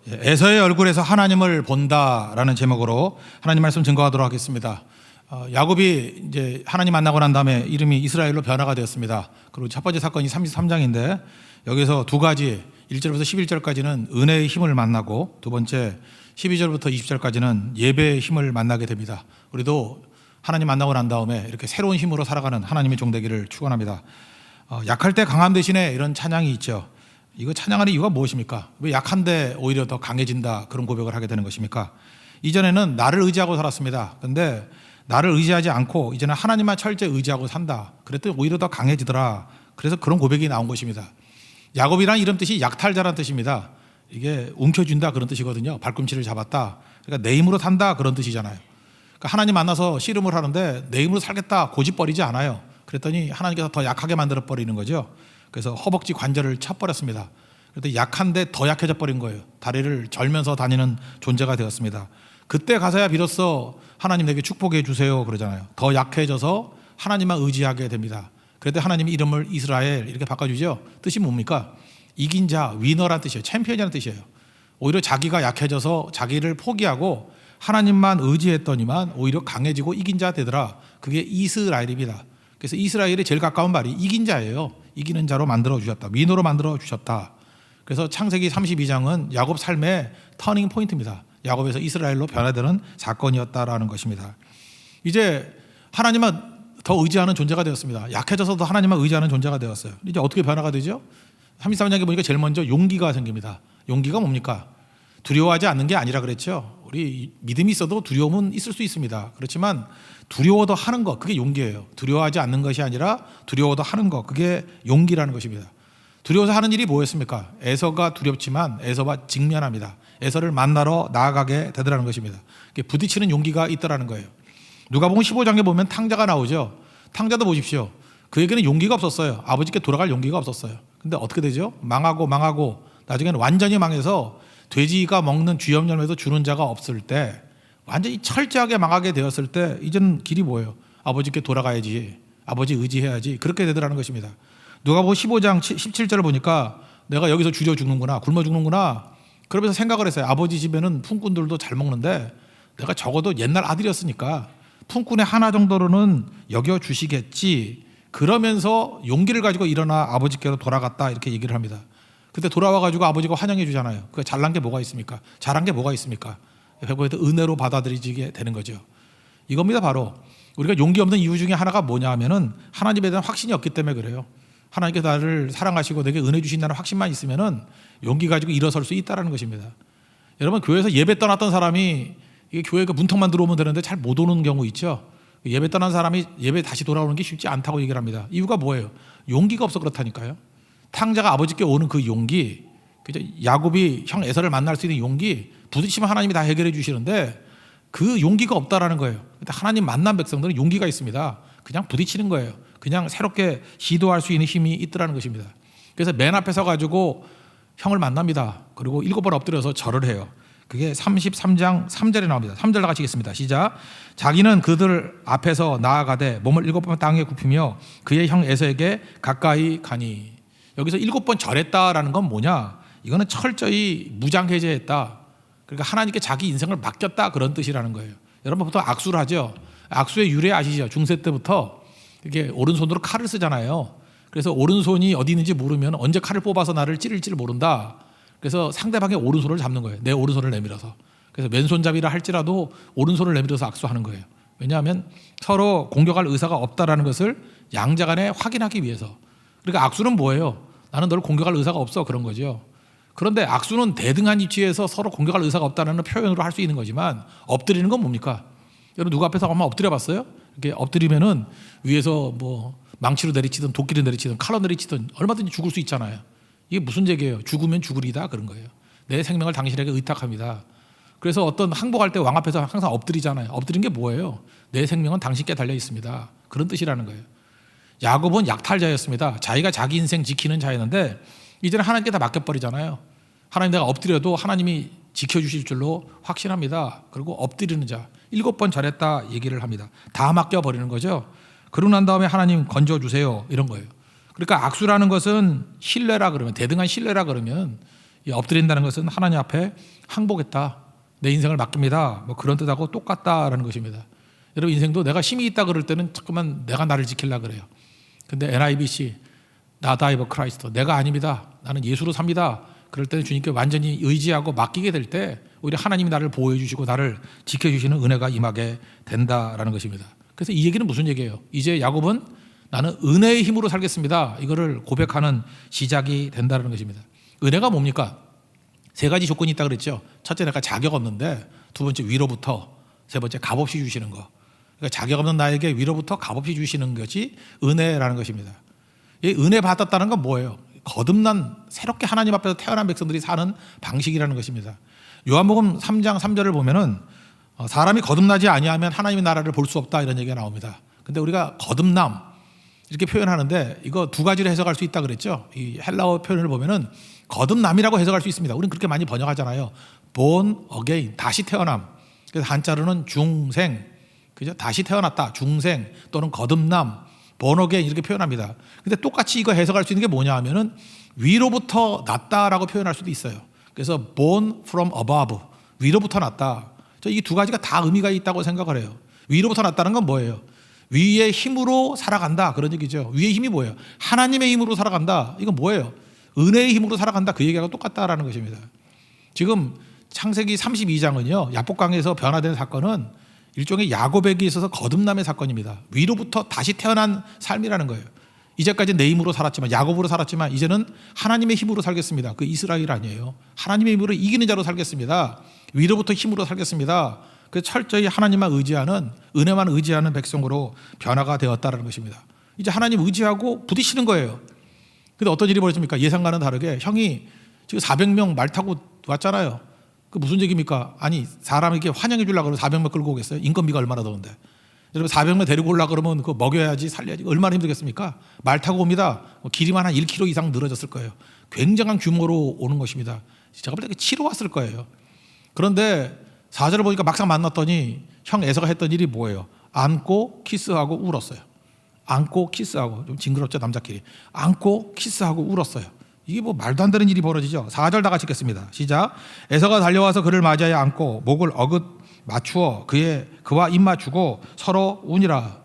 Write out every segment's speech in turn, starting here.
에서의 얼굴에서 하나님을 본다라는 제목으로 하나님 말씀 증거하도록 하겠습니다. 야곱이 이제 하나님 만나고 난 다음에 이름이 이스라엘로 변화가 되었습니다. 그리고 첫 번째 사건이 33장인데 여기서 두 가지 1절부터 11절까지는 은혜의 힘을 만나고 두 번째 12절부터 20절까지는 예배의 힘을 만나게 됩니다. 우리도 하나님 만나고 난 다음에 이렇게 새로운 힘으로 살아가는 하나님의 종 되기를 축원합니다. 약할 때 강함 대신에 이런 찬양이 있죠. 이거 찬양하는 이유가 무엇입니까? 왜 약한데 오히려 더 강해진다 그런 고백을 하게 되는 것입니까? 이전에는 나를 의지하고 살았습니다. 그런데 나를 의지하지 않고 이제는 하나님만 철저히 의지하고 산다. 그랬더니 오히려 더 강해지더라. 그래서 그런 고백이 나온 것입니다. 야곱이라는 이름 뜻이 약탈자라는 뜻입니다. 이게 움켜쥔다 그런 뜻이거든요. 발꿈치를 잡았다. 그러니까 내 힘으로 산다 그런 뜻이잖아요. 그러니까 하나님 만나서 씨름을 하는데 내 힘으로 살겠다 고집버리지 않아요. 그랬더니 하나님께서 더 약하게 만들어 버리는 거죠. 그래서 허벅지 관절을 쳐버렸습니다. 그런데 약한데 더 약해져 버린 거예요. 다리를 절면서 다니는 존재가 되었습니다. 그때 가서야 비로소 하나님 내게 축복해 주세요 그러잖아요. 더 약해져서 하나님만 의지하게 됩니다. 그런데 하나님이 이름을 이스라엘 이렇게 바꿔주죠. 뜻이 뭡니까? 이긴 자, 위너란 뜻이에요. 챔피언이라는 뜻이에요. 오히려 자기가 약해져서 자기를 포기하고 하나님만 의지했더니만 오히려 강해지고 이긴 자 되더라. 그게 이스라엘입니다. 그래서 이스라엘이 제일 가까운 말이 이긴 자예요. 이기는 자로 만들어 주셨다. 위너로 만들어 주셨다. 그래서 창세기 32장은 야곱 삶의 터닝 포인트입니다. 야곱에서 이스라엘로 변화되는 사건이었다라는 것입니다. 이제 하나님만 더 의지하는 존재가 되었습니다. 약해져서도 하나님만 의지하는 존재가 되었어요. 이제 어떻게 변화가 되죠? 33장에 보니까 제일 먼저 용기가 생깁니다. 용기가 뭡니까? 두려워하지 않는 게 아니라 그랬죠. 우리 믿음이 있어도 두려움은 있을 수 있습니다. 그렇지만 두려워도 하는 것, 그게 용기예요. 두려워하지 않는 것이 아니라 두려워도 하는 것, 그게 용기라는 것입니다. 두려워서 하는 일이 뭐였습니까? 에서가 두렵지만 에서와 직면합니다. 에서를 만나러 나아가게 되더라는 것입니다. 부딪히는 용기가 있더라는 거예요. 누가복음 15장에 보면 탕자가 나오죠. 탕자도 보십시오. 그에게는 용기가 없었어요. 아버지께 돌아갈 용기가 없었어요. 근데 어떻게 되죠? 망하고 나중에는 완전히 망해서 돼지가 먹는 쥐염 열매도 주는 자가 없을 때 완전히 철저하게 망하게 되었을 때 이제는 길이 뭐예요? 아버지께 돌아가야지. 아버지 의지해야지. 그렇게 되더라는 것입니다. 누가복음 15장 17절을 보니까 내가 여기서 줄여 죽는구나. 굶어 죽는구나. 그러면서 생각을 했어요. 아버지 집에는 품꾼들도 잘 먹는데 내가 적어도 옛날 아들이었으니까 품꾼의 하나 정도로는 여겨주시겠지. 그러면서 용기를 가지고 일어나 아버지께로 돌아갔다 이렇게 얘기를 합니다. 그때 돌아와가지고 아버지가 환영해 주잖아요. 그 잘난 게 뭐가 있습니까? 잘한 게 뭐가 있습니까? 결국에도 은혜로 받아들이게 되는 거죠. 이겁니다. 바로 우리가 용기 없는 이유 중에 하나가 뭐냐 하면은 하나님에 대한 확신이 없기 때문에 그래요. 하나님께서 나를 사랑하시고 내게 은혜 주신다는 확신만 있으면은 용기 가지고 일어설 수 있다는 것입니다. 여러분 교회에서 예배 떠났던 사람이 이게 교회 그 문턱만 들어오면 되는데 잘 못 오는 경우 있죠. 예배 떠난 사람이 예배 다시 돌아오는 게 쉽지 않다고 얘기를 합니다. 이유가 뭐예요? 용기가 없어 그렇다니까요. 탕자가 아버지께 오는 그 용기, 야곱이 형 에서를 만날 수 있는 용기, 부딪히면 하나님이 다 해결해 주시는데 그 용기가 없다라는 거예요. 하나님 만난 백성들은 용기가 있습니다. 그냥 부딪히는 거예요. 그냥 새롭게 시도할 수 있는 힘이 있더라는 것입니다. 그래서 맨 앞에 서가지고 형을 만납니다. 그리고 7번 엎드려서 절을 해요. 그게 33장 3절에 나옵니다. 3절 다 같이 읽겠습니다. 시작. 자기는 그들 앞에서 나아가되 몸을 7번 땅에 굽히며 그의 형 에서에게 가까이 가니. 여기서 7번 절했다라는 건 뭐냐? 이거는 철저히 무장해제했다. 그러니까 하나님께 자기 인생을 맡겼다 그런 뜻이라는 거예요. 여러분 보통 악수를 하죠. 악수의 유래 아시죠? 중세 때부터 이게 오른손으로 칼을 쓰잖아요. 그래서 오른손이 어디 있는지 모르면 언제 칼을 뽑아서 나를 찌를지를 모른다. 그래서 상대방의 오른손을 잡는 거예요. 내 오른손을 내밀어서. 그래서 왼손잡이라 할지라도 오른손을 내밀어서 악수하는 거예요. 왜냐하면 서로 공격할 의사가 없다라는 것을 양자 간에 확인하기 위해서. 그러니까 악수는 뭐예요? 나는 너를 공격할 의사가 없어 그런 거죠. 그런데 악수는 대등한 위치에서 서로 공격할 의사가 없다는 표현으로 할 수 있는 거지만 엎드리는 건 뭡니까? 여러분 누구 앞에서 한번 엎드려 봤어요? 이렇게 엎드리면은 위에서 뭐 망치로 내리치든 도끼로 내리치든 칼로 내리치든 얼마든지 죽을 수 있잖아요. 이게 무슨 얘기예요? 죽으면 죽으리다 그런 거예요. 내 생명을 당신에게 의탁합니다. 그래서 어떤 항복할 때 왕 앞에서 항상 엎드리잖아요. 엎드린 게 뭐예요? 내 생명은 당신께 달려 있습니다. 그런 뜻이라는 거예요. 야곱은 약탈자였습니다. 자기가 자기 인생 지키는 자였는데 이제는 하나님께 다 맡겨버리잖아요. 하나님 내가 엎드려도 하나님이 지켜주실 줄로 확신합니다. 그리고 엎드리는 자 7번 잘했다 얘기를 합니다. 다 맡겨버리는 거죠. 그러고 난 다음에 하나님 건져주세요 이런 거예요. 그러니까 악수라는 것은 신뢰라 그러면 대등한 신뢰라 그러면 이 엎드린다는 것은 하나님 앞에 항복했다, 내 인생을 맡깁니다, 뭐 그런 뜻하고 똑같다라는 것입니다. 여러분, 인생도 내가 힘이 있다 그럴 때는 자꾸만 내가 나를 지키려고 그래요. 근데 NIBC, Not I but Christ, 내가 아닙니다, 나는 예수로 삽니다, 그럴 때는 주님께 완전히 의지하고 맡기게 될 때 오히려 하나님이 나를 보호해 주시고 나를 지켜주시는 은혜가 임하게 된다라는 것입니다. 그래서 이 얘기는 무슨 얘기예요? 이제 야곱은 나는 은혜의 힘으로 살겠습니다, 이거를 고백하는 시작이 된다는 것입니다. 은혜가 뭡니까? 세 가지 조건이 있다고 그랬죠. 첫째, 내가 자격 없는데, 두 번째 위로부터, 세 번째 값없이 주시는 거. 그러니까 자격 없는 나에게 위로부터 값없이 주시는 것이 은혜라는 것입니다. 이 은혜 받았다는 건 뭐예요? 거듭난, 새롭게 하나님 앞에서 태어난 백성들이 사는 방식이라는 것입니다. 요한복음 3장 3절을 보면은 사람이 거듭나지 아니하면 하나님의 나라를 볼 수 없다, 이런 얘기가 나옵니다. 근데 우리가 거듭남 이렇게 표현하는데 이거 두 가지로 해석할 수 있다 그랬죠. 이 헬라어 표현을 보면은 거듭남이라고 해석할 수 있습니다. 우리는 그렇게 많이 번역하잖아요. born again, 다시 태어남. 그래서 한자로는 중생, 그죠? 다시 태어났다, 중생 또는 거듭남, born again 이렇게 표현합니다. 근데 똑같이 이거 해석할 수 있는 게 뭐냐 하면은 위로부터 났다라고 표현할 수도 있어요. 그래서 born from above, 위로부터 났다. 이 두 가지가 다 의미가 있다고 생각을 해요. 위로부터 났다는 건 뭐예요? 위의 힘으로 살아간다, 그런 얘기죠. 위의 힘이 뭐예요? 하나님의 힘으로 살아간다. 이건 뭐예요? 은혜의 힘으로 살아간다, 그 얘기하고 똑같다라는 것입니다. 지금 창세기 32장은요 야복강에서 변화된 사건은 일종의 야곱에게 있어서 거듭남의 사건입니다. 위로부터 다시 태어난 삶이라는 거예요. 이제까지 내 힘으로 살았지만, 야곱으로 살았지만 이제는 하나님의 힘으로 살겠습니다. 그 이스라엘 아니에요. 하나님의 힘으로 이기는 자로 살겠습니다. 위로부터 힘으로 살겠습니다. 그래서 철저히 하나님만 의지하는, 은혜만 의지하는 백성으로 변화가 되었다는 것입니다. 이제 하나님 의지하고 부딪히는 거예요. 근데 어떤 일이 벌어집니까? 예상과는 다르게 형이 지금 400명 말 타고 왔잖아요. 그 무슨 얘기입니까? 아니, 사람에게 환영해 주려고 그러면 400명 끌고 오겠어요? 인건비가 얼마나 더운데. 여러분, 400명 데리고 오려고 그러면 그거 먹여야지, 살려야지, 얼마나 힘들겠습니까? 말 타고 옵니다. 길이만 한 1km 이상 늘어졌을 거예요. 굉장한 규모로 오는 것입니다. 제가 볼 때 치러 왔을 거예요. 그런데 4절을 보니까 막상 만났더니 형 에서가 했던 일이 뭐예요? 안고 키스하고 울었어요. 안고 키스하고, 좀 징그럽죠, 남자끼리. 안고 키스하고 울었어요. 이게 뭐 말도 안 되는 일이 벌어지죠. 4절 다 같이 읽겠습니다. 시작. 에서가 달려와서 그를 맞이하여 안고 목을 어긋 맞추어 그와 입 맞추고 서로 우니라.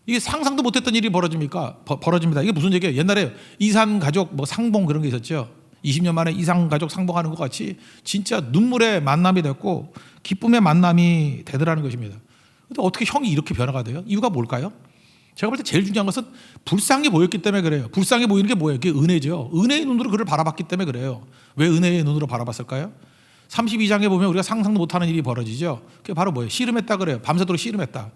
이게 상상도 못했던 일이 벌어집니다. 이게 무슨 얘기예요? 옛날에 이산 가족 뭐 상봉 그런 게 있었죠. 20년 만에 이산 가족 상봉하는 것 같이 진짜 눈물의 만남이 됐고 기쁨의 만남이 되더라는 것입니다. 근데 어떻게 형이 이렇게 변화가 돼요? 이유가 뭘까요? 제가 볼 때 제일 중요한 것은 불쌍해 보였기 때문에 그래요. 불쌍해 보이는 게 뭐예요? 그게 은혜죠. 은혜의 눈으로 그를 바라봤기 때문에 그래요. 왜 은혜의 눈으로 바라봤을까요? 32장에 보면 우리가 상상도 못하는 일이 벌어지죠. 그게 바로 뭐예요? 씨름했다 그래요. 밤새도록 씨름했다.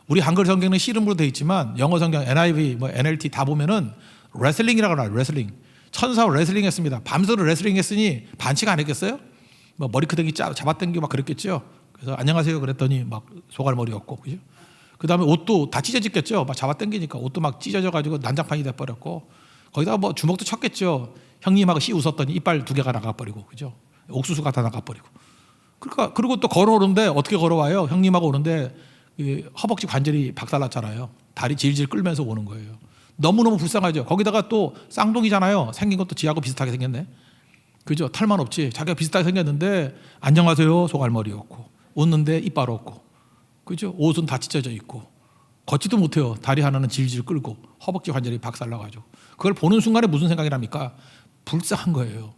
우리 한글 성경은 씨름으로 되어 있지만 영어 성경 NIV, 뭐 NLT 다 보면은 레슬링이라고 하나요. 레슬링. 천사와 레슬링 했습니다. 밤새도록 레슬링 했으니 반칙 안 했겠어요? 뭐 머리끄댕이 잡아당기고 막 그랬겠죠. 그래서 안녕하세요 그랬더니 막 소갈머리였고, 그죠? 그 다음에 옷도 다 찢어졌겠죠. 막 잡아당기니까 옷도 막 찢어져가지고 난장판이 돼버렸고, 거기다가 뭐 주먹도 쳤겠죠. 형님하고 씨 웃었더니 이빨 2개가 나가버리고, 그죠? 옥수수가 다 나가버리고. 그러니까 그리고 또 걸어오는데 어떻게 걸어와요? 형님하고 오는데 허벅지 관절이 박살났잖아요. 다리 질질 끌면서 오는 거예요. 너무너무 불쌍하죠. 거기다가 또 쌍둥이잖아요. 생긴 것도 지하고 비슷하게 생겼네. 그죠? 털만 없지. 자기가 비슷하게 생겼는데 안녕하세요 소갈머리였고, 웃는데 이빨 없고, 그죠? 옷은 다 찢어져 있고, 걷지도 못해요. 다리 하나는 질질 끌고 허벅지 관절이 박살나가지고. 그걸 보는 순간에 무슨 생각이 납니까? 불쌍한 거예요.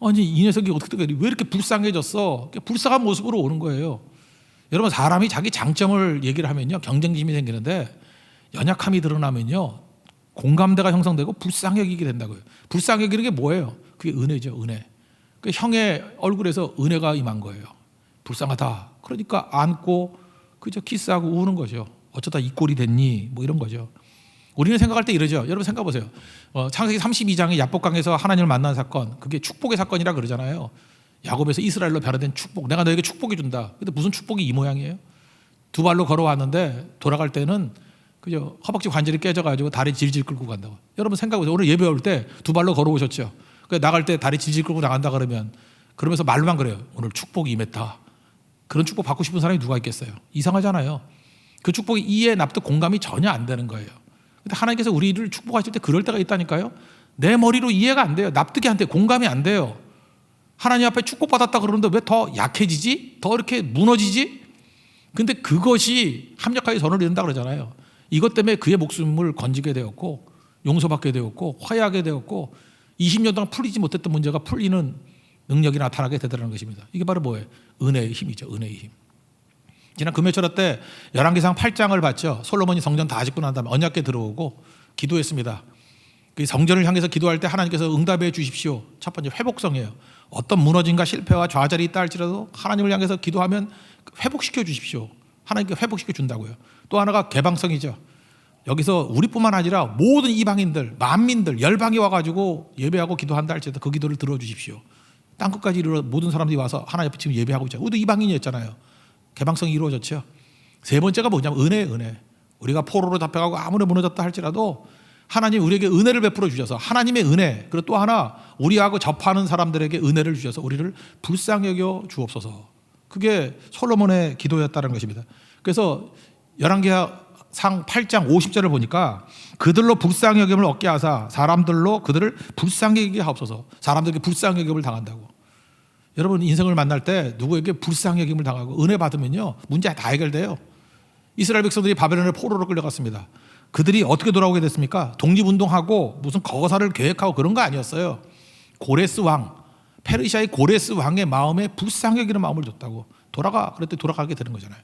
아니 이 녀석이 어떻게 왜 이렇게 불쌍해졌어? 불쌍한 모습으로 오는 거예요. 여러분, 사람이 자기 장점을 얘기를 하면요 경쟁심이 생기는데, 연약함이 드러나면요 공감대가 형성되고 불쌍히 여기게 된다고요. 불쌍히 여기는 게 뭐예요? 그게 은혜죠. 은혜. 그 형의 얼굴에서 은혜가 임한 거예요. 불쌍하다. 그러니까 안고 그저 키스하고 우는 거죠. 어쩌다 이 꼴이 됐니? 뭐 이런 거죠. 우리는 생각할 때 이러죠. 여러분 생각해 보세요. 창세기 32장의 야복강에서 하나님을 만난 사건, 그게 축복의 사건이라 그러잖아요. 야곱에서 이스라엘로 변화된 축복. 내가 너에게 축복이 준다. 근데 무슨 축복이 이 모양이에요? 2발로 걸어왔는데 돌아갈 때는 그죠? 허벅지 관절이 깨져가지고 다리 질질 끌고 간다고. 여러분 생각해 보세요. 오늘 예배 올 때 2발로 걸어오셨죠. 나갈 때 다리 질질 끌고 나간다 그러면서 말로만 그래요. 오늘 축복이 임했다. 그런 축복 받고 싶은 사람이 누가 있겠어요? 이상하잖아요. 그 축복이 이해, 납득, 공감이 전혀 안 되는 거예요. 근데 하나님께서 우리를 축복하실 때 그럴 때가 있다니까요. 내 머리로 이해가 안 돼요. 납득이 안 돼요. 공감이 안 돼요. 하나님 앞에 축복받았다 그러는데 왜 더 약해지지? 더 이렇게 무너지지? 근데 그것이 합력하게 선을 이룬다 그러잖아요. 이것 때문에 그의 목숨을 건지게 되었고 용서받게 되었고 화해하게 되었고 20년 동안 풀리지 못했던 문제가 풀리는 능력이 나타나게 되더라는 것입니다. 이게 바로 뭐예요? 은혜의 힘이죠. 은혜의 힘. 지난 금요철 때 열왕기상 8장을 봤죠. 솔로몬이 성전 다 짓고 난 다음에 언약궤 들어오고 기도했습니다. 그 성전을 향해서 기도할 때 하나님께서 응답해 주십시오. 첫 번째 회복성이에요. 어떤 무너짐과 실패와 좌절이 있다 할지라도 하나님을 향해서 기도하면 회복시켜 주십시오. 하나님께 회복시켜 준다고요. 또 하나가 개방성이죠. 여기서 우리뿐만 아니라 모든 이방인들, 만민들, 열방이 와가지고 예배하고 기도한다 할지라도 그 기도를 들어주십시오. 땅끝까지 이르러 모든 사람들이 와서 하나님 앞에 지금 예배하고 있잖아요. 우리도 이방인이었잖아요. 개방성이 이루어졌죠. 세 번째가 뭐냐면 은혜. 우리가 포로로 잡혀가고 아무리 무너졌다 할지라도 하나님 우리에게 은혜를 베풀어 주셔서 하나님의 은혜, 그리고 또 하나 우리하고 접하는 사람들에게 은혜를 주셔서 우리를 불쌍히 여겨 주옵소서. 그게 솔로몬의 기도였다는 것입니다. 그래서 열왕기상 8장 50절을 보니까 그들로 불쌍히 여김을 얻게 하사 사람들로 그들을 불쌍히 여기게 하옵소서. 사람들에게 불쌍히 여김을 당한다고. 여러분 인생을 만날 때 누구에게 불쌍히 여김을 당하고 은혜 받으면요 문제 다 해결돼요. 이스라엘 백성들이 바벨론의 포로로 끌려갔습니다. 그들이 어떻게 돌아오게 됐습니까? 독립운동하고 무슨 거사를 계획하고 그런 거 아니었어요. 고레스 왕, 페르시아의 고레스 왕의 마음에 불쌍히 여기는 마음을 줬다고. 그랬더니 돌아가게 되는 거잖아요.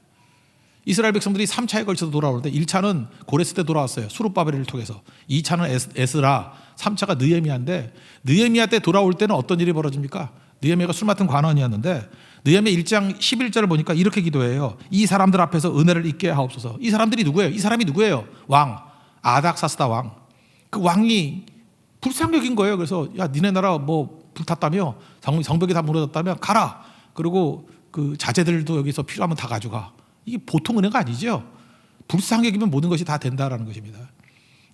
이스라엘 백성들이 3차에 걸쳐서 돌아오는데 1차는 고레스 때 돌아왔어요. 수룹바벨을 통해서. 2차는 에스라, 3차가 느헤미야인데 느헤미야 때 돌아올 때는 어떤 일이 벌어집니까? 느헤미야가 술 맡은 관원이었는데 느헤미야 1장 11절을 보니까 이렇게 기도해요. 이 사람들 앞에서 은혜를 잊게 하옵소서. 이 사람들이 누구예요? 이 사람이 누구예요? 왕, 아닥사스다 왕. 그 왕이 불쌍히 여긴 거예요. 그래서 야 니네 나라 뭐 불탔다며, 성벽이 다 무너졌다며 가라. 그리고 그 자제들도 여기서 필요하면 다 가져가. 이게 보통 은혜가 아니죠. 불쌍히 여기면 모든 것이 다 된다라는 것입니다.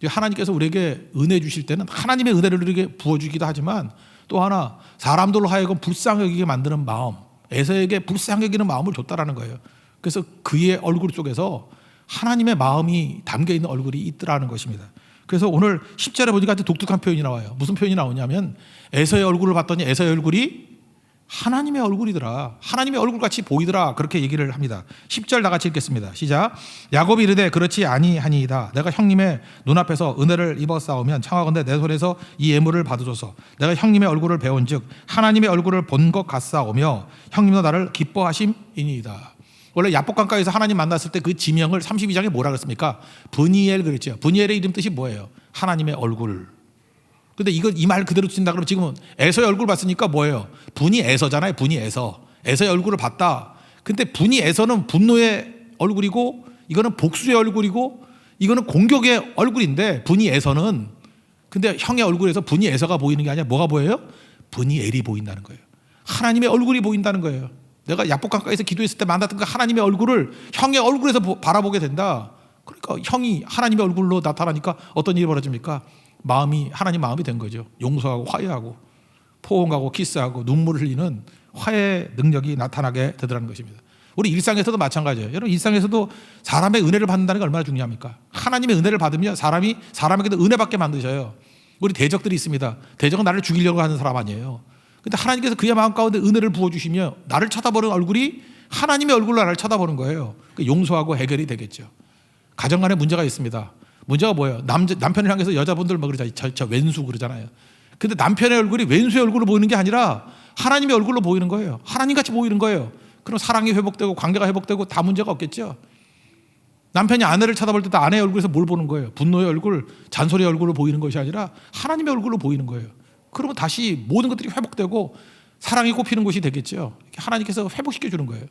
하나님께서 우리에게 은혜 주실 때는 하나님의 은혜를 우리에게 부어주기도 하지만 또 하나 사람들로 하여금 불쌍히 여기게 만드는 마음, 에서에게 불쌍히 여기는 마음을 줬다라는 거예요. 그래서 그의 얼굴 속에서 하나님의 마음이 담겨있는 얼굴이 있더라는 것입니다. 그래서 오늘 10절에 보니까 아주 독특한 표현이 나와요. 무슨 표현이 나오냐면 에서의 얼굴을 봤더니 에서의 얼굴이 하나님의 얼굴이더라. 하나님의 얼굴같이 보이더라. 그렇게 얘기를 합니다. 10절 다 같이 읽겠습니다. 시작. 야곱이 이르되 그렇지 아니하니이다. 내가 형님의 눈앞에서 은혜를 입었사오면 청하건대 내 손에서 이 예물을 받으소서. 내가 형님의 얼굴을 배운즉 하나님의 얼굴을 본 것 같사오며 형님도 나를 기뻐하심이니이다. 원래 야복강가에서 하나님 만났을 때 그 지명을 32장에 뭐라 그랬습니까? 브니엘 그랬죠. 브니엘의 이름 뜻이 뭐예요? 하나님의 얼굴. 근데 이 말 그대로 쓴다 그러면 지금은 에서의 얼굴 봤으니까 뭐예요? 분이 에서잖아요. 분이 에서. 에서의 얼굴을 봤다. 근데 분이 에서는 분노의 얼굴이고 이거는 복수의 얼굴이고 이거는 공격의 얼굴인데 분이 에서는, 근데 형의 얼굴에서 분이 에서가 보이는 게 아니라 뭐가 보여요? 분이 엘이 보인다는 거예요. 하나님의 얼굴이 보인다는 거예요. 내가 야복강가에서 기도했을 때 만났던 그 하나님의 얼굴을 형의 얼굴에서 바라보게 된다. 그러니까 형이 하나님의 얼굴로 나타나니까 어떤 일이 벌어집니까? 하나님 마음이 된 거죠. 용서하고 화해하고 포옹하고 키스하고 눈물을 흘리는 화해 능력이 나타나게 되더라는 것입니다. 우리 일상에서도 마찬가지예요. 여러분 일상에서도 사람의 은혜를 받는다는 게 얼마나 중요합니까? 하나님의 은혜를 받으면 사람에게도 은혜받게 만드셔요. 우리 대적들이 있습니다. 대적은 나를 죽이려고 하는 사람 아니에요. 근데 하나님께서 그의 마음 가운데 은혜를 부어주시며 나를 쳐다보는 얼굴이 하나님의 얼굴로 나를 쳐다보는 거예요. 용서하고 해결이 되겠죠. 가정 간에 문제가 있습니다. 문제가 뭐예요? 남편을 향해서 여자분들 막 그러잖아요. 저 왼수 그러잖아요. 근데 남편의 얼굴이 왼수의 얼굴로 보이는 게 아니라 하나님의 얼굴로 보이는 거예요. 하나님같이 보이는 거예요. 그럼 사랑이 회복되고 관계가 회복되고 다 문제가 없겠죠. 남편이 아내를 쳐다볼 때 아내의 얼굴에서 뭘 보는 거예요? 분노의 얼굴, 잔소리의 얼굴로 보이는 것이 아니라 하나님의 얼굴로 보이는 거예요. 그러면 다시 모든 것들이 회복되고 사랑이 꼽히는 곳이 되겠죠. 하나님께서 회복시켜 주는 거예요.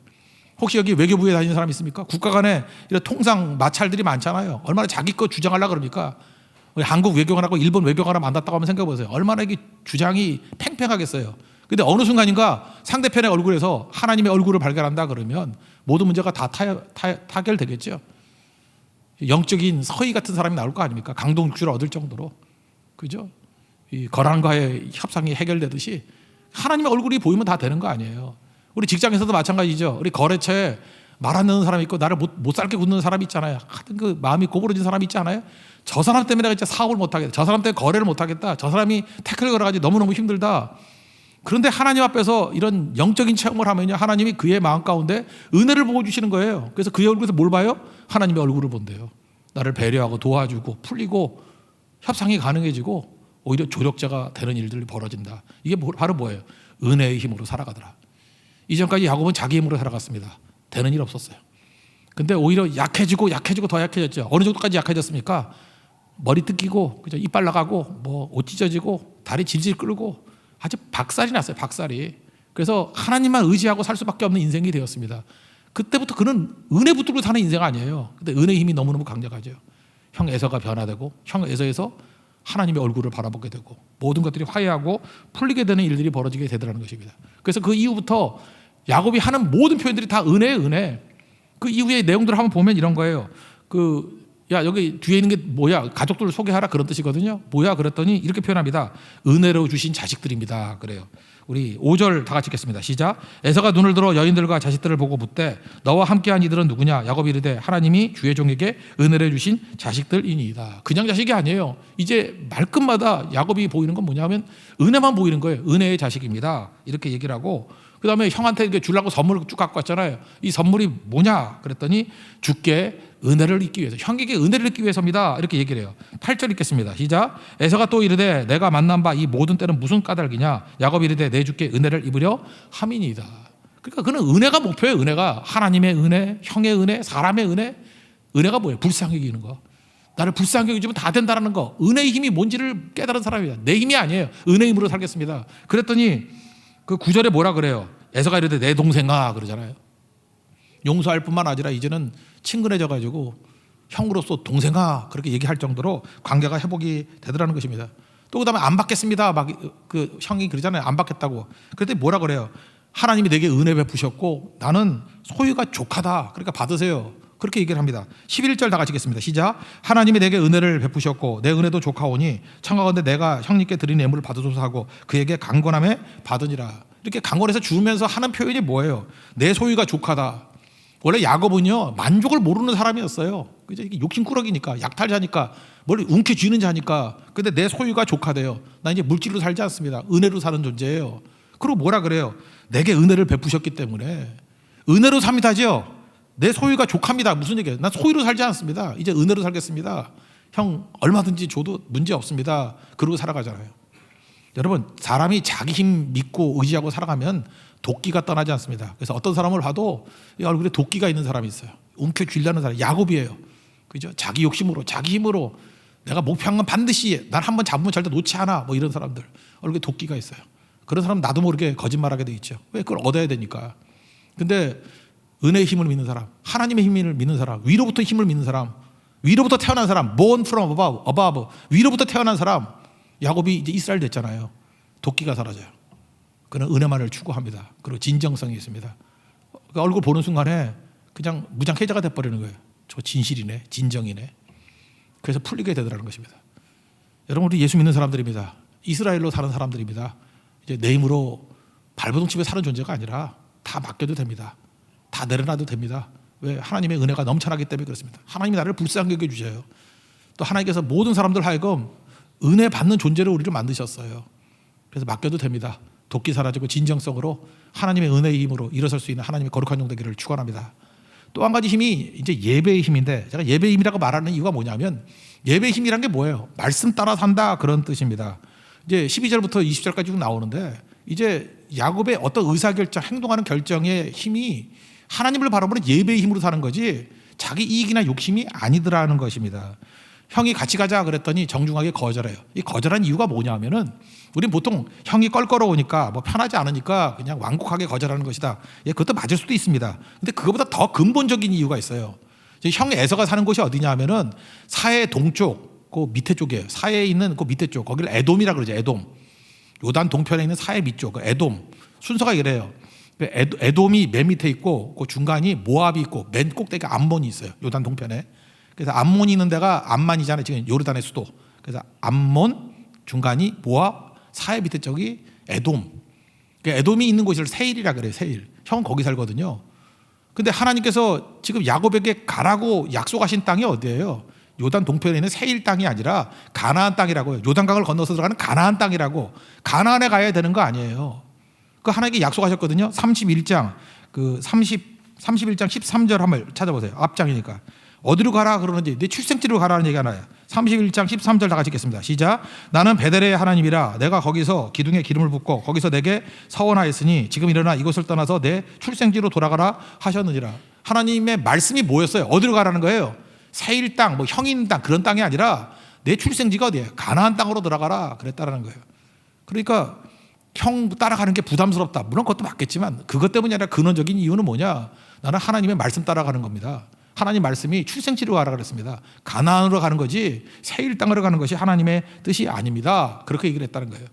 혹시 여기 외교부에 다니는 사람 있습니까? 국가 간에 이런 통상 마찰들이 많잖아요. 얼마나 자기 거 주장하려고 그럽니까? 우리 한국 외교관하고 일본 외교관을 만났다고 하면 생각해 보세요. 얼마나 이게 주장이 팽팽하겠어요. 근데 어느 순간인가 상대편의 얼굴에서 하나님의 얼굴을 발견한다 그러면 모든 문제가 다 타결되겠죠. 영적인 서희 같은 사람이 나올 거 아닙니까? 강동육주를 얻을 정도로. 그죠? 이 거란과의 협상이 해결되듯이 하나님의 얼굴이 보이면 다 되는 거 아니에요. 우리 직장에서도 마찬가지죠. 우리 거래처에 말 안 듣는 사람이 있고 나를 못 살게 굽는 사람이 있잖아요. 하여튼 그 마음이 고부러진 사람이 있잖아요. 저 사람 때문에 내가 진짜 사업을 못 하겠다. 저 사람 때문에 거래를 못 하겠다. 저 사람이 태클을 걸어가지고 너무너무 힘들다. 그런데 하나님 앞에서 이런 영적인 체험을 하면요, 하나님이 그의 마음 가운데 은혜를 부어주시는 거예요. 그래서 그의 얼굴에서 뭘 봐요? 하나님의 얼굴을 본대요. 나를 배려하고 도와주고 풀리고 협상이 가능해지고 오히려 조력자가 되는 일들이 벌어진다. 이게 바로 뭐예요? 은혜의 힘으로 살아가더라. 이전까지 야곱은 자기 힘으로 살아갔습니다. 되는 일 없었어요. 근데 오히려 약해지고 더 약해졌죠. 어느 정도까지 약해졌습니까? 머리 뜯기고, 그죠? 이빨 나가고, 뭐 옷 찢어지고, 다리 질질 끌고, 아주 박살이 났어요. 박살이. 그래서 하나님만 의지하고 살 수밖에 없는 인생이 되었습니다. 그때부터 그는 은혜 붙들고 사는 인생 아니에요. 근데 은혜의 힘이 너무너무 강력하죠. 형 에서가 변화되고, 형 에서에서 하나님의 얼굴을 바라보게 되고, 모든 것들이 화해하고 풀리게 되는 일들이 벌어지게 되더라는 것입니다. 그래서 그 이후부터 야곱이 하는 모든 표현들이 다 은혜예요, 은혜. 그 이후의 내용들을 한번 보면 이런 거예요. 야, 여기 뒤에 있는 게 뭐야? 가족들을 소개하라, 그런 뜻이거든요. 뭐야? 그랬더니 이렇게 표현합니다. 은혜로 주신 자식들입니다. 그래요. 우리 5절 다 같이 읽겠습니다. 시작. 에서가 눈을 들어 여인들과 자식들을 보고 묻되 너와 함께한 이들은 누구냐? 야곱이 이르되 하나님이 주의 종에게 은혜를 주신 자식들이니이다. 그냥 자식이 아니에요. 이제 말끝마다 야곱이 보이는 건 뭐냐면 은혜만 보이는 거예요. 은혜의 자식입니다. 이렇게 얘기를 하고, 그 다음에 형한테 이렇게 주려고 선물을 쭉 갖고 왔잖아요. 이 선물이 뭐냐? 그랬더니 주께 은혜를 잊기 위해서, 형에게 은혜를 잊기 위해서입니다. 이렇게 얘기를 해요. 8절 읽겠습니다. 시작. 에서가 또 이르되 내가 만난 바 이 모든 때는 무슨 까닭이냐? 야곱이 이르되 내 주께 은혜를 입으려 함이니이다. 그러니까 그는 은혜가 목표예요. 은혜가 하나님의 은혜, 형의 은혜, 사람의 은혜. 은혜가 뭐예요? 불쌍히 여기는 거. 나를 불쌍히 여기면 다 된다는 거. 은혜의 힘이 뭔지를 깨달은 사람이다. 내 힘이 아니에요. 은혜의 힘으로 살겠습니다. 그랬더니 그 9절에 뭐라 그래요? 에서가 이르되 내 동생아 그러잖아요. 용서할 뿐만 아니라 이제는 친근해져 가지고 형으로서 동생아 그렇게 얘기할 정도로 관계가 회복이 되더라는 것입니다. 또 그다음에 안 받겠습니다. 막 그 형이 그러잖아요. 안 받겠다고. 그랬더니 뭐라 그래요? 하나님이 내게 은혜 베푸셨고 나는 소유가 족하다. 그러니까 받으세요. 그렇게 얘기를 합니다. 11절 다 같이 읽겠습니다. 시작. 하나님이 내게 은혜를 베푸셨고 내 은혜도 족하오니 청하건대 내가 형님께 드린 예물을 받으소서 하고 그에게 강권함에 받으니라. 이렇게 강권해서 주면서 하는 표현이 뭐예요? 내 소유가 족하다. 원래 야곱은요 만족을 모르는 사람이었어요. 그죠? 욕심꾸러기니까, 약탈자니까, 뭘 움켜쥐는 자니까. 근데 내 소유가 족하대요. 나 이제 물질로 살지 않습니다. 은혜로 사는 존재예요. 그리고 뭐라 그래요? 내게 은혜를 베푸셨기 때문에 은혜로 삽니다죠. 내 소유가 족합니다. 무슨 얘기예요? 난 소유로 살지 않습니다. 이제 은혜로 살겠습니다. 형 얼마든지 줘도 문제 없습니다. 그러고 살아가잖아요. 여러분, 사람이 자기 힘 믿고 의지하고 살아가면 도끼가 떠나지 않습니다. 그래서 어떤 사람을 봐도 이 얼굴에 도끼가 있는 사람이 있어요. 움켜쥐려는 사람. 야곱이에요. 그죠? 자기 욕심으로, 자기 힘으로 내가 목표한 건 반드시 난 한번 잡으면 절대 놓지 않아. 뭐 이런 사람들 얼굴에 도끼가 있어요. 그런 사람 나도 모르게 거짓말하게 돼 있죠. 왜? 그걸 얻어야 되니까. 근데 은혜의 힘을 믿는 사람, 하나님의 힘을 믿는 사람, 위로부터 힘을 믿는 사람, 위로부터 태어난 사람, born from above, 위로부터 태어난 사람. 야곱이 이제 이스라엘 됐잖아요. 도끼가 사라져요. 그는 은혜만을 추구합니다. 그리고 진정성이 있습니다. 그 얼굴 보는 순간에 그냥 무장해자가 돼버리는 거예요. 저 진실이네, 진정이네. 그래서 풀리게 되더라는 것입니다. 여러분, 우리 예수 믿는 사람들입니다. 이스라엘로 사는 사람들입니다. 이제 내 힘으로 발버둥치며 사는 존재가 아니라 다 맡겨도 됩니다. 다 내려놔도 됩니다. 왜? 하나님의 은혜가 넘쳐나기 때문에 그렇습니다. 하나님이 나를 불쌍히 여겨주셔요. 또 하나님께서 모든 사람들 하여금 은혜 받는 존재로 우리를 만드셨어요. 그래서 맡겨도 됩니다. 도끼 사라지고 진정성으로 하나님의 은혜의 힘으로 일어설 수 있는 하나님의 거룩한 종 되기를 축원합니다. 또 한 가지 힘이 이제 예배의 힘인데, 제가 예배의 힘이라고 말하는 이유가 뭐냐면 예배의 힘이란 게 뭐예요? 말씀 따라 산다, 그런 뜻입니다. 이제 12절부터 20절까지 쭉 나오는데, 이제 야곱의 어떤 의사결정, 행동하는 결정의 힘이 하나님을 바라보는 예배의 힘으로 사는 거지 자기 이익이나 욕심이 아니더라는 것입니다. 형이 같이 가자 그랬더니 정중하게 거절해요. 이 거절한 이유가 뭐냐면은, 우린 보통 형이 껄끄러우니까 뭐 편하지 않으니까 그냥 완곡하게 거절하는 것이다. 예, 그것도 맞을 수도 있습니다. 근데 그거보다 더 근본적인 이유가 있어요. 형 에서가 사는 곳이 어디냐면은 사해 동쪽 그 밑에 쪽이에요. 사해에 있는 그 밑에 쪽, 거기를 에돔이라 그러죠. 에돔. 요단 동편에 있는 사해 밑쪽, 그 에돔. 순서가 이래요. 에돔이 맨 밑에 있고 그 중간이 모압이 있고 맨 꼭대기 암몬이 있어요. 요단 동편에. 그래서 암몬이 있는 데가 암만이잖아요. 지금 요르단의 수도. 그래서 암몬, 중간이 모압, 사해 밑에 쪽이 에돔. 에돔이 있는 곳을 세일이라 그래요. 세일. 형은 거기 살거든요. 근데 하나님께서 지금 야곱에게 가라고 약속하신 땅이 어디예요? 요단 동편에 있는 세일 땅이 아니라 가나안 땅이라고요. 요단강을 건너서 들어가는 가나안 땅이라고. 가나안에 가야 되는 거 아니에요. 그 하나님께 약속하셨거든요. 31장 31장 13절 한번 찾아보세요. 앞장이니까. 어디로 가라 그러는지 내 출생지로 가라는 얘기가 나요. 31장 13절 다 같이 읽겠습니다. 시작. 나는 베델의 하나님이라 내가 거기서 기둥에 기름을 붓고 거기서 내게 서원하였으니 지금 일어나 이곳을 떠나서 내 출생지로 돌아가라 하셨느니라. 하나님의 말씀이 뭐였어요? 어디로 가라는 거예요? 세일 땅, 뭐 형인 땅 그런 땅이 아니라 내 출생지가 어디예요? 가나안 땅으로 들어가라 그랬다라는 거예요. 그러니까 형 따라가는 게 부담스럽다. 물론 그것도 맞겠지만 그것 때문이 아니라 근원적인 이유는 뭐냐? 나는 하나님의 말씀 따라가는 겁니다. 하나님 말씀이 출생지로 가라 그랬습니다. 가나안으로 가는 거지 세일 땅으로 가는 것이 하나님의 뜻이 아닙니다. 그렇게 얘기를 했다는 거예요.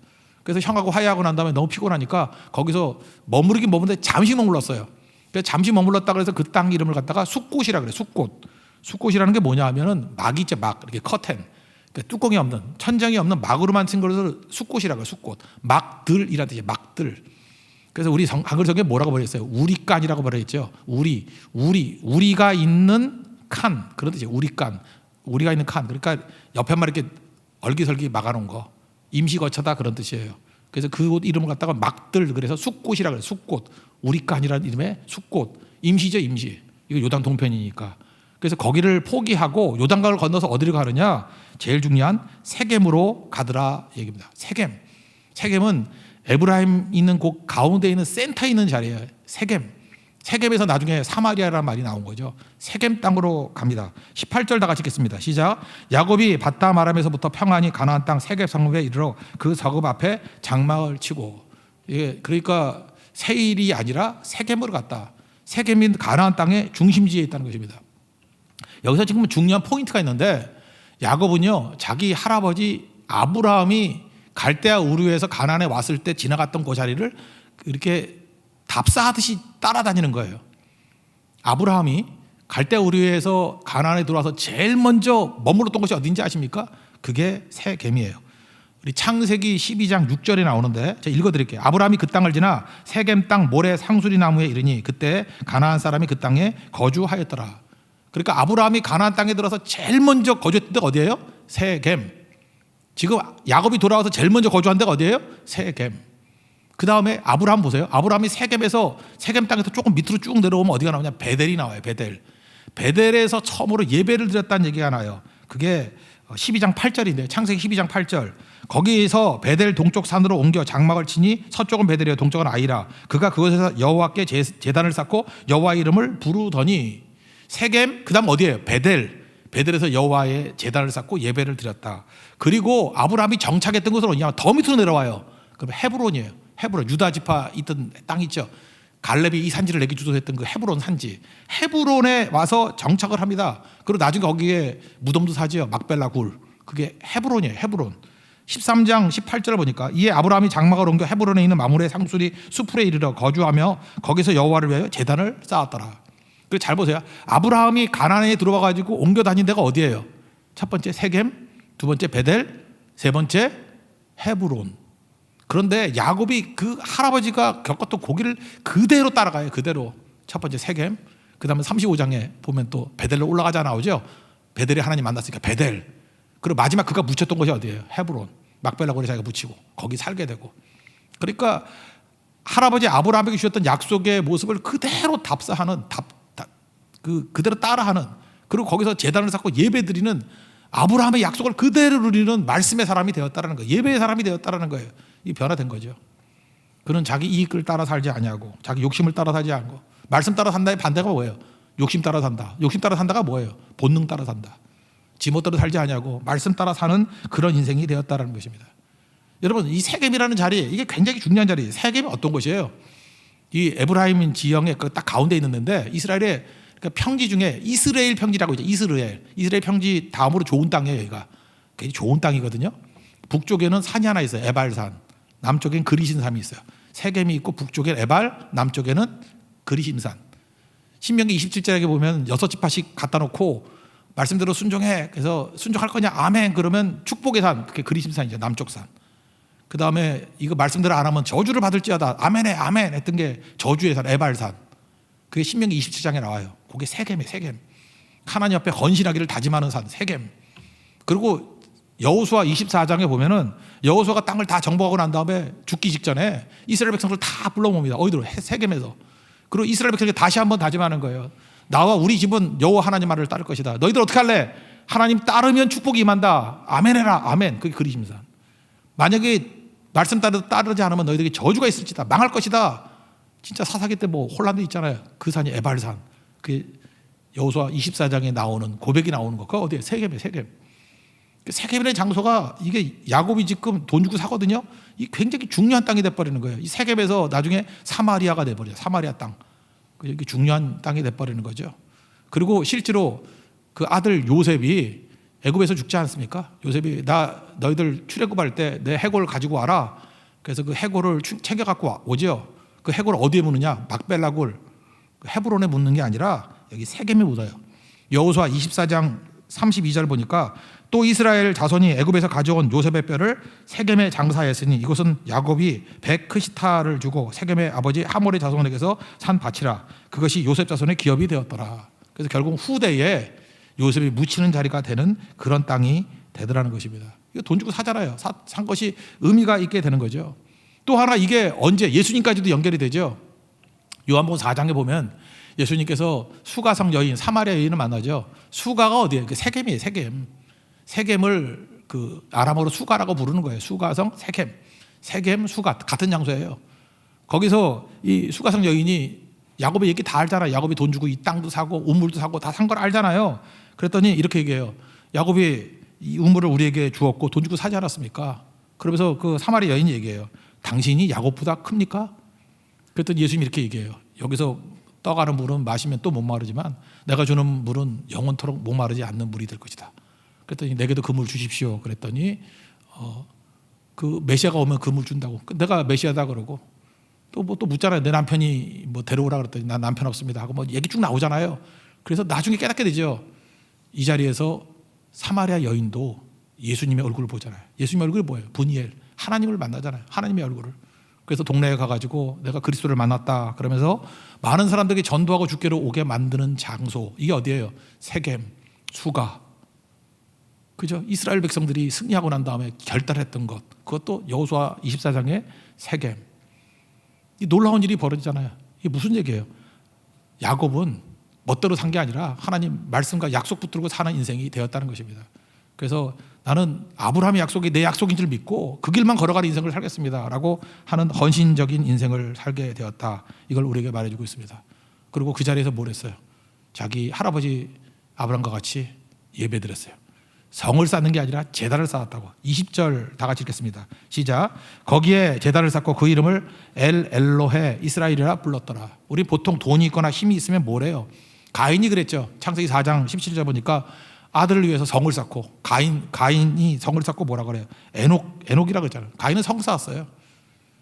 그래서 형하고 화해하고 난 다음에 너무 피곤하니까 거기서 머무르긴 머무는데 잠시 머물렀어요. 그래서 잠시 머물렀다 그래서 그 땅 이름을 갖다가 숫꽃이라 그래요. 숫꽃. 숫꽃이라는 게 뭐냐 하면은 막이 있죠. 막 이렇게 커튼. 그러니까 뚜껑이 없는 천장이 없는 막으로만 친 것을 숫꽃이라고 해요. 숫꽃. 막들이라는 뜻이에요. 막들. 그래서 우리 한글 성경에 뭐라고 버렸어요? 우리간이라고 버렸죠. 우리가 있는 칸 그런 뜻이에요. 우리가 있는 칸. 그러니까 옆에만 이렇게 얼기설기 막아놓은 거. 임시거처다 그런 뜻이에요. 그래서 그 옷 이름을 갖다가 막들 그래서 숫꽃이라고 해요. 숫꽃. 우리간이라는 이름의 숫꽃. 임시죠, 임시. 이거 요단 동편이니까. 그래서 거기를 포기하고 요단강을 건너서 어디로 가느냐? 제일 중요한 세겜으로 가더라 얘기입니다. 세겜은 에브라임 있는 곳 가운데 있는 센터에 있는 자리예요. 세겜에서 나중에 사마리아라는 말이 나온 거죠. 세겜 땅으로 갑니다. 18절 다 같이 읽겠습니다. 시작. 야곱이 밧담 아람에서부터 평안히 가나안 땅 세겜 성읍에 이르러 그 성읍 앞에 장막을 치고, 그러니까 세일이 아니라 세겜으로 갔다. 세겜인 가나안 땅의 중심지에 있다는 것입니다. 여기서 지금 중요한 포인트가 있는데 야곱은요 자기 할아버지 아브라함이 갈대아 우르에서 가나안에 왔을 때 지나갔던 그 자리를 이렇게 답사하듯이 따라다니는 거예요. 아브라함이 갈대아 우르에서 가나안에 들어와서 제일 먼저 머물렀던 곳이 어딘지 아십니까? 그게 세겜이에요. 우리 창세기 12장 6절에 나오는데 제가 읽어드릴게요. 아브라함이 그 땅을 지나 세겜 땅 모래 상수리 나무에 이르니 그때 가나안 사람이 그 땅에 거주하였더라. 그러니까 아브라함이 가나안 땅에 들어서 제일 먼저 거주했던 데가 어디예요? 세겜. 지금 야곱이 돌아와서 제일 먼저 거주한 데가 어디예요? 세겜. 그 다음에 아브라함 보세요. 아브라함이 세겜에서 세겜 땅에서 조금 밑으로 쭉 내려오면 어디가 나오냐? 베델이 나와요. 베델에서 처음으로 예배를 드렸다는 얘기가 나요. 그게 12장 8절인데요. 창세기 12장 8절. 거기에서 베델 동쪽 산으로 옮겨 장막을 치니 서쪽은 베델이요 동쪽은 아이라. 그가 그곳에서 여호와께 제단을 쌓고 여호와 이름을 부르더니 세겜 그다음 어디예요? 베델에서 여호와의 제단을 쌓고 예배를 드렸다. 그리고 아브라함이 정착했던 곳은 어디냐? 더 밑으로 내려와요. 그럼 헤브론이에요. 헤브론 유다 지파 있던 땅 있죠. 갈렙이 이 산지를 내게 주도했던 그 헤브론 산지. 헤브론에 와서 정착을 합니다. 그리고 나중에 거기에 무덤도 사지요. 막벨라 굴. 그게 헤브론이에요. 헤브론. 13장 18절을 보니까 이에 아브라함이 장막을 옮겨 헤브론에 있는 마므레 상수리 수풀에 이르러 거주하며 거기서 여호와를 위하여 제단을 쌓았더라. 그리고 잘 보세요. 아브라함이 가나안에 들어와 가지고 옮겨 다닌 데가 어디예요? 첫 번째 세겜, 두 번째 베델, 세 번째 헤브론. 그런데 야곱이 그 할아버지가 겪었던 고기를 그대로 따라가요. 그대로. 첫 번째 세겜, 그 다음에 35장에 보면 또 베델로 올라가자 나오죠. 베델에 하나님 만났으니까 베델. 그리고 마지막 그가 묻혔던 곳이 어디예요? 헤브론. 막벨라고리 자기가 묻히고 거기 살게 되고. 그러니까 할아버지 아브라함에게 주셨던 약속의 모습을 그대로 답사하는 그대로 따라하는, 그리고 거기서 제단을 쌓고 예배드리는 아브라함의 약속을 그대로 누리는 말씀의 사람이 되었다라는 거예요. 예배의 사람이 되었다라는 거예요. 이 변화된 거죠. 그는 자기 이익을 따라 살지 아니하고 자기 욕심을 따라 살지 않고. 말씀 따라 산다의 반대가 뭐예요? 욕심 따라 산다. 욕심 따라 산다가 뭐예요? 본능 따라 산다. 지멋대로 살지 아니하고 말씀 따라 사는 그런 인생이 되었다라는 것입니다. 여러분, 이 세겜이라는 자리, 이게 굉장히 중요한 자리예요. 세겜이 어떤 곳이에요? 이 에브라임 지형의 딱 가운데 있는데 이스라엘의 평지 중에 이스라엘 평지라고 있죠. 이스라엘 평지 다음으로 좋은 땅이에요. 여기가 굉장히 좋은 땅이거든요. 북쪽에는 산이 하나 있어요. 에발산. 남쪽엔 그리심산이 있어요. 세겜이 있고 북쪽엔 에발, 남쪽에는 그리심산. 신명기 27절에 보면 6지파씩 갖다 놓고 말씀대로 순종해. 그래서 순종할 거냐? 아멘. 그러면 축복의 산, 그게 그리심산이죠. 남쪽 산. 그 다음에 이거 말씀대로 안 하면 저주를 받을지어다. 아멘해, 아멘 했던 게 저주의 산, 에발산. 그게 신명기 27장에 나와요. 그게 세겜이에요. 세겜. 하나님 앞에 헌신하기를 다짐하는 산, 세겜. 그리고 여호수아 24장에 보면은 여호수아가 땅을 다 정복하고 난 다음에 죽기 직전에 이스라엘 백성들 다 불러 모읍니다. 어디로? 세겜에서. 그리고 이스라엘 백성이 다시 한번 다짐하는 거예요. 나와 우리 집은 여호와 하나님 말을 따를 것이다. 너희들 어떻게 할래? 하나님 따르면 축복이 임한다. 아멘 해라. 아멘. 그게 그리십니다. 만약에 말씀 따르지 않으면 너희들에게 저주가 있을지다. 망할 것이다. 진짜 사사기 때 뭐 혼란도 있잖아요. 그 산이 에발산. 그 여호수아 24장에 나오는 고백이 나오는 거. 그거 어디에? 세겜에 세겜. 세겜이라는 장소가 이게 야곱이 지금 돈 주고 사거든요. 이 굉장히 중요한 땅이 돼버리는 거예요. 이 세겜에서 나중에 사마리아가 돼버려요. 사마리아 땅. 이게 중요한 땅이 돼버리는 거죠. 그리고 실제로 그 아들 요셉이 애굽에서 죽지 않습니까? 요셉이 너희들 출애굽할 때 내 해골 가지고 와라. 그래서 그 해골을 챙겨 갖고 오죠. 그 해골을 어디에 묻느냐? 막벨라굴 헤브론에 묻는 게 아니라 여기 세겜에 묻어요. 여호수아 24장 32절 보니까 또 이스라엘 자손이 애굽에서 가져온 요셉의 뼈를 세겜에 장사했으니 이것은 야곱이 베크시타를 주고 세겜의 아버지 하몰의 자손에게서 산 밭이라. 그것이 요셉 자손의 기업이 되었더라. 그래서 결국 후대에 요셉이 묻히는 자리가 되는 그런 땅이 되더라는 것입니다. 이거 돈 주고 사잖아요. 산 것이 의미가 있게 되는 거죠. 또 하나 이게 언제 예수님까지도 연결이 되죠. 요한복음 4장에 보면 예수님께서 수가성 여인 사마리아 여인을 만나죠. 수가가 어디예요? 세겜이에요. 세겜을 그 아람어로 수가라고 부르는 거예요. 수가성 세겜 수가 같은 장소예요. 거기서 이 수가성 여인이 야곱의 얘기 다 알잖아요. 야곱이 돈 주고 이 땅도 사고 우물도 사고 다 산 걸 알잖아요. 그랬더니 이렇게 얘기해요. 야곱이 이 우물을 우리에게 주었고 돈 주고 사지 않았습니까? 그러면서 그 사마리아 여인이 얘기해요. 당신이 야곱보다 큽니까? 그랬더니 예수님이 이렇게 얘기해요. 여기서 떠가는 물은 마시면 또 못 마르지만 내가 주는 물은 영원토록 목마르지 않는 물이 될 것이다. 그랬더니 내게도 그 물 주십시오. 그랬더니 그 메시아가 오면 그 물 준다고. 내가 메시아다 그러고 또 묻잖아요. 내 남편이 뭐 데려오라 그랬더니 난 남편 없습니다 하고 뭐 얘기 쭉 나오잖아요. 그래서 나중에 깨닫게 되죠. 이 자리에서 사마리아 여인도 예수님의 얼굴을 보잖아요. 예수님의 얼굴이 뭐예요? 분이엘. 하나님을 만나잖아요. 하나님의 얼굴을. 그래서 동네에 가가지고 내가 그리스도를 만났다 그러면서 많은 사람들에게 전도하고 주께로 오게 만드는 장소. 이게 어디예요? 세겜, 수가. 그죠? 이스라엘 백성들이 승리하고 난 다음에 결단했던 것. 그것도 여호수아 24장의 세겜. 이 놀라운 일이 벌어지잖아요. 이게 무슨 얘기예요? 야곱은 멋대로 산 게 아니라 하나님 말씀과 약속 붙들고 사는 인생이 되었다는 것입니다. 그래서 나는 아브라함의 약속이 내 약속인 줄 믿고 그 길만 걸어가는 인생을 살겠습니다 라고 하는 헌신적인 인생을 살게 되었다. 이걸 우리에게 말해주고 있습니다. 그리고 그 자리에서 뭘 했어요? 자기 할아버지 아브라함과 같이 예배드렸어요. 성을 쌓는 게 아니라 제단을 쌓았다고. 20절 다 같이 읽겠습니다. 시작. 거기에 제단을 쌓고 그 이름을 엘로헤 이스라엘이라 불렀더라. 우리 보통 돈이 있거나 힘이 있으면 뭐래요? 가인이 그랬죠. 창세기 4장 17절 보니까 아들을 위해서 성을 쌓고 가인이 성을 쌓고 뭐라 그래요? 에녹이라고 했잖아요. 가인은 성 쌓았어요.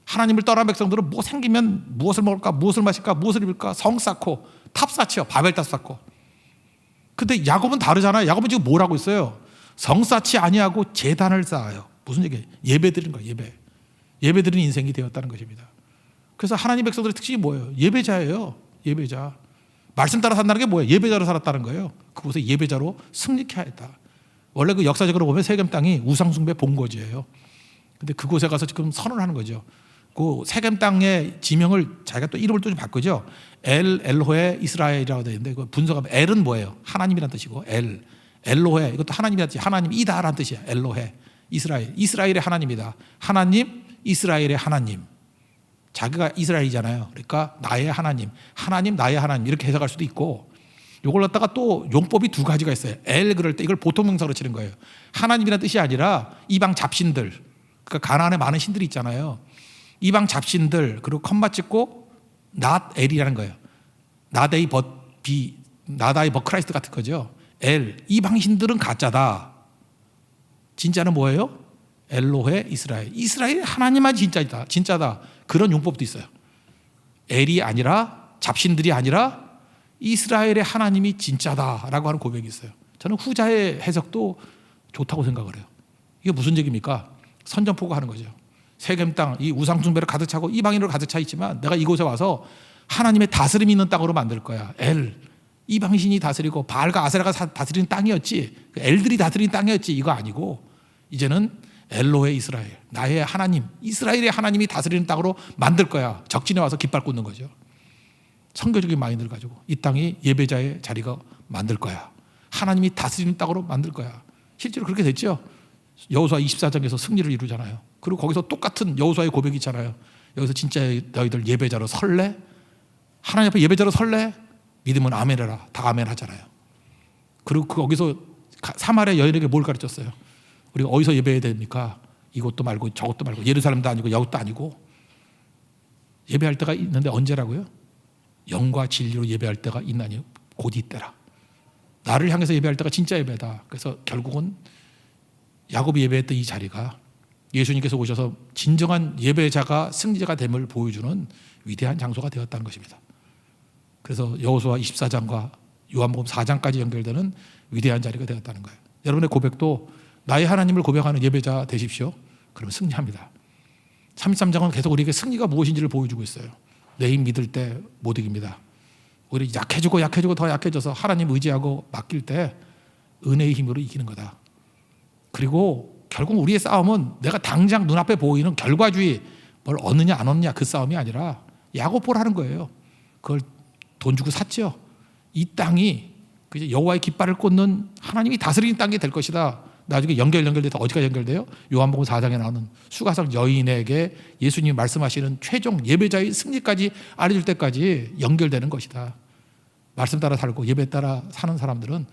하나님을 떠난 백성들은 뭐 생기면 무엇을 먹을까, 무엇을 마실까, 무엇을 입을까 성 쌓고 탑 쌓죠. 바벨탑 쌓고. 근데 야곱은 다르잖아요. 야곱은 지금 뭘 하고 있어요? 성 쌓지 아니하고 제단을 쌓아요. 무슨 얘기예요? 예배 드리는 거예요. 예배 드리는 인생이 되었다는 것입니다. 그래서 하나님 백성들의 특징이 뭐예요? 예배자예요. 예배자. 말씀 따라 산다는 게 뭐예요? 예배자로 살았다는 거예요. 그곳에 예배자로 승리케 하였다. 원래 그 역사적으로 보면 세겜 땅이 우상숭배 본거지예요. 근데 그곳에 가서 지금 선언하는 거죠. 그 세겜 땅의 지명을 자기가 또 이름을 또 좀 바꾸죠. 엘로헤 이스라엘이라고 되어 있는데 그 분석하면 엘은 뭐예요? 하나님이라는 뜻이고 엘로헤 이것도 하나님이라는 뜻이 하나님이다라는 뜻이야. 엘로헤 이스라엘의 하나님이다. 하나님 이스라엘의 하나님. 자기가 이스라엘이잖아요. 그러니까 나의 하나님 나의 하나님 이렇게 해석할 수도 있고 이걸 갖다가 또 용법이 두 가지가 있어요. 그럴 때 이걸 보통 명사로 치는 거예요. 하나님이라는 뜻이 아니라 이방 잡신들 그러니까 가나안에 많은 신들이 있잖아요. 이방 잡신들 그리고 컴마 찍고 낫엘이라는 거예요. 나다이 버크라이스트 같은 거죠. 이방 신들은 가짜다. 진짜는 뭐예요? 엘로헤 이스라엘 하나님만 진짜다. 그런 용법도 있어요. 엘이 아니라 잡신들이 아니라 이스라엘의 하나님이 진짜다라고 하는 고백이 있어요. 저는 후자의 해석도 좋다고 생각을 해요. 이게 무슨 얘기입니까? 선전포고 하는 거죠. 세겜 땅, 이 우상숭배를 가득 차고 이방인으로 가득 차 있지만 내가 이곳에 와서 하나님의 다스림이 있는 땅으로 만들 거야. 이방신이 다스리고 바알과 아세라가 다스리는 땅이었지. 엘들이 다스리는 땅이었지. 이거 아니고 이제는 엘로헤 이스라엘, 나의 하나님, 이스라엘의 하나님이 다스리는 땅으로 만들 거야. 적진에 와서 깃발 꽂는 거죠. 선교적인 마인드를 가지고 이 땅이 예배자의 자리가 만들 거야. 하나님이 다스리는 땅으로 만들 거야. 실제로 그렇게 됐죠. 여호수아 24장에서 승리를 이루잖아요. 그리고 거기서 똑같은 여호수아의 고백이 있잖아요. 여기서 진짜 너희들 예배자로 설래? 하나님 앞에 예배자로 설래? 믿으면 아멘해라. 다 아멘 하잖아요. 그리고 거기서 사마리아 여인에게 뭘 가르쳤어요? 우리가 어디서 예배해야 됩니까? 이것도 말고 저것도 말고 예루살렘도 아니고 여것도 아니고 예배할 때가 있는데 언제라고요? 영과 진리로 예배할 때가 있나니 곧 이때라. 나를 향해서 예배할 때가 진짜 예배다. 그래서 결국은 야곱이 예배했던 이 자리가 예수님께서 오셔서 진정한 예배자가 승리자가 됨을 보여주는 위대한 장소가 되었다는 것입니다. 그래서 여호수아 24장과 요한복음 4장까지 연결되는 위대한 자리가 되었다는 거예요. 여러분의 고백도 나의 하나님을 고백하는 예배자 되십시오. 그러면 승리합니다. 33장은 계속 우리에게 승리가 무엇인지를 보여주고 있어요. 내 힘 믿을 때 못 이깁니다. 오히려 약해지고 더 약해져서 하나님 의지하고 맡길 때 은혜의 힘으로 이기는 거다. 그리고 결국 우리의 싸움은 내가 당장 눈앞에 보이는 결과주의, 뭘 얻느냐 안 얻느냐 그 싸움이 아니라 야곱보라는 거예요. 그걸 돈 주고 샀죠. 이 땅이 여호와의 깃발을 꽂는 하나님이 다스리는 땅이 될 것이다. 나중에 연결돼서 어디가 연결돼요? 요한복음 4장에 나오는 수가성 여인에게 예수님이 말씀하시는 최종 예배자의 승리까지 알려줄 때까지 연결되는 것이다. 말씀 따라 살고 예배 따라 사는 사람들은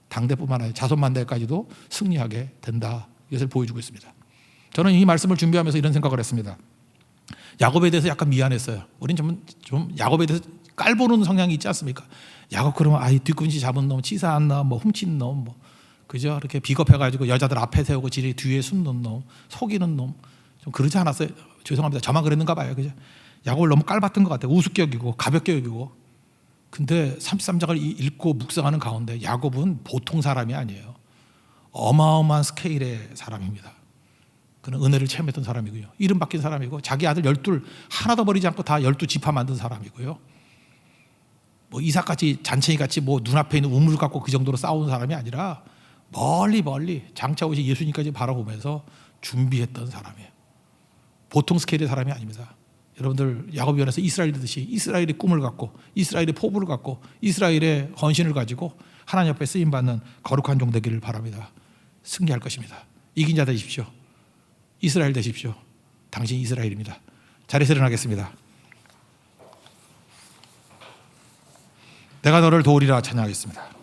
당대뿐만 아니라 자손만대까지도 승리하게 된다. 이것을 보여주고 있습니다. 저는 이 말씀을 준비하면서 이런 생각을 했습니다. 야곱에 대해서 약간 미안했어요. 우리는 좀 야곱에 대해서 깔보는 성향이 있지 않습니까? 야곱 그러면 뒤꿈치 잡은 놈, 치사한 놈, 뭐 훔친 놈, 뭐 그죠? 이렇게 비겁해가지고 여자들 앞에 세우고 지리 뒤에 숨는 놈, 속이는 놈, 좀 그러지 않았어요? 죄송합니다. 저만 그랬는가 봐요. 그죠? 야곱을 너무 깔봤던 것 같아요. 우습게 여기고 가볍게 여기고. 근데 33장을 읽고 묵상하는 가운데 야곱은 보통 사람이 아니에요. 어마어마한 스케일의 사람입니다. 그는 은혜를 체험했던 사람이고요. 이름 바뀐 사람이고 자기 아들 12 하나도 버리지 않고 다 12지파 만든 사람이고요. 뭐 이삭같이 잔챙이같이 뭐 눈앞에 있는 우물 갖고 그 정도로 싸우는 사람이 아니라 멀리 장차 오신 예수님까지 바라보면서 준비했던 사람이에요. 보통 스케일의 사람이 아닙니다. 여러분들 야곱이 연해서 이스라엘 되듯이 이스라엘의 꿈을 갖고 이스라엘의 포부를 갖고 이스라엘의 헌신을 가지고 하나님 앞에 쓰임받는 거룩한 종 되기를 바랍니다. 승리할 것입니다. 이긴 자 되십시오. 이스라엘 되십시오. 당신 이스라엘입니다. 자리에서 일어나겠습니다. 내가 너를 도우리라 찬양하겠습니다.